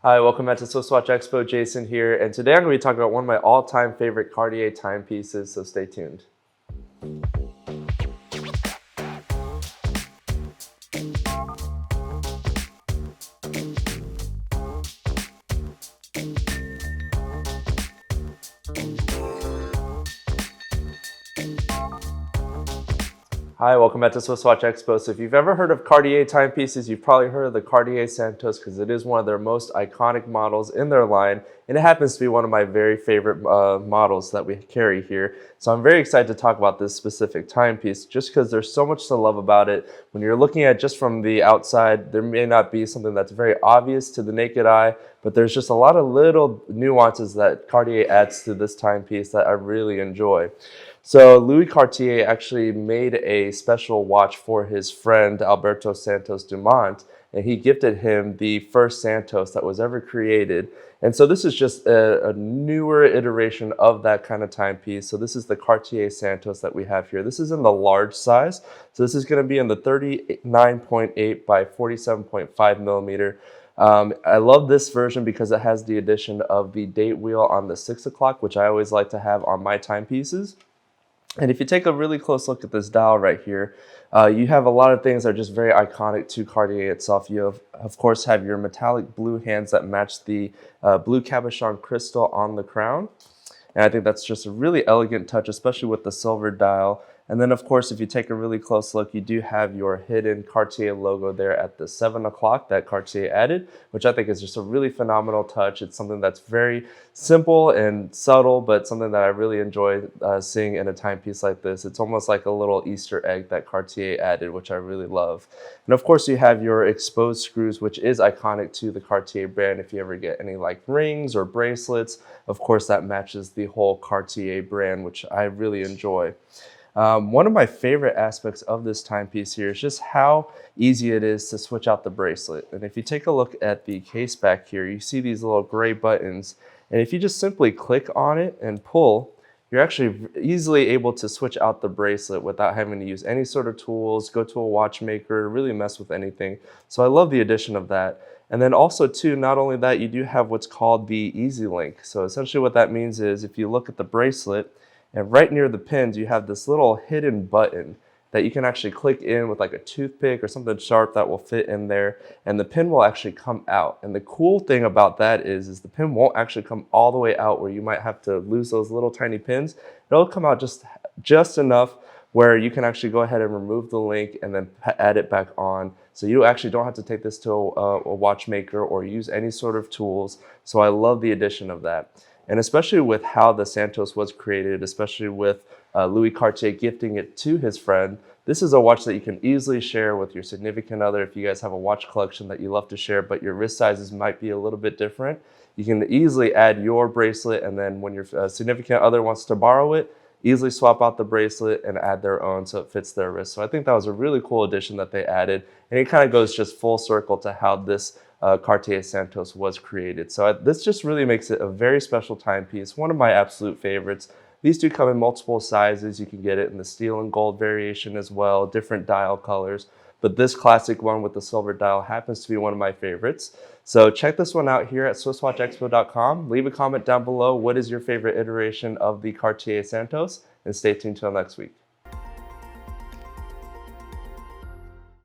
Hi, welcome back to SwissWatchExpo. Jason here, and today I'm going to be talking about one of my all-time favorite Cartier timepieces, so stay tuned. Hi, welcome back to SwissWatchExpo. So if you've ever heard of Cartier timepieces, you've probably heard of the Cartier Santos because it is one of their most iconic models in their line, and it happens to be one of my very favorite models that we carry here. So I'm very excited to talk about this specific timepiece just because there's so much to love about it. When you're looking at just from the outside, there may not be something that's very obvious to the naked eye, but there's just a lot of little nuances that Cartier adds to this timepiece that I really enjoy. So Louis Cartier actually made a special watch for his friend Alberto Santos Dumont, and he gifted him the first Santos that was ever created. And so this is just a newer iteration of that kind of timepiece. So this is the Cartier Santos that we have here. This is in the large size. So this is going to be in the 39.8 by 47.5 millimeter. I love this version because it has the addition of the date wheel on the 6 o'clock, which I always like to have on my timepieces. And if you take a really close look at this dial right here, you have a lot of things that are just very iconic to Cartier itself. You, of course, have your metallic blue hands that match the blue cabochon crystal on the crown. And I think that's just a really elegant touch, especially with the silver dial. And then, of course, if you take a really close look, you do have your hidden Cartier logo there at the 7 o'clock that Cartier added, which I think is just a really phenomenal touch. It's something that's very simple and subtle, but something that I really enjoy seeing in a timepiece like this. It's almost like a little Easter egg that Cartier added, which I really love. And of course, you have your exposed screws, which is iconic to the Cartier brand. If you ever get any like rings or bracelets, of course, that matches the whole Cartier brand, which I really enjoy. One of my favorite aspects of this timepiece here is just how easy it is to switch out the bracelet. And if you take a look at the case back here, you see these little gray buttons. And if you just simply click on it and pull, you're actually easily able to switch out the bracelet without having to use any sort of tools, go to a watchmaker, really mess with anything. So I love the addition of that. And then also too, not only that, you do have what's called the Easy Link. So essentially what that means is if you look at the bracelet, and right near the pins, you have this little hidden button that you can actually click in with like a toothpick or something sharp that will fit in there, and the pin will actually come out. And the cool thing about that is the pin won't actually come all the way out where you might have to lose those little tiny pins. It'll come out just enough where you can actually go ahead and remove the link and then add it back on. So you actually don't have to take this to a watchmaker or use any sort of tools. So I love the addition of that. And especially with how the Santos was created, especially with Louis Cartier gifting it to his friend, this is a watch that you can easily share with your significant other. If you guys have a watch collection that you love to share, but your wrist sizes might be a little bit different, you can easily add your bracelet, and then when your significant other wants to borrow it, easily swap out the bracelet and add their own so it fits their wrist. So I think that was a really cool addition that they added, and it kind of goes just full circle to how this Cartier Santos was created. So this just really makes it a very special timepiece, one of my absolute favorites. These do come in multiple sizes. You can get it in the steel and gold variation as well, different dial colors. But this classic one with the silver dial happens to be one of my favorites. So check this one out here at SwissWatchExpo.com. Leave a comment down below. What is your favorite iteration of the Cartier Santos? And stay tuned till next week.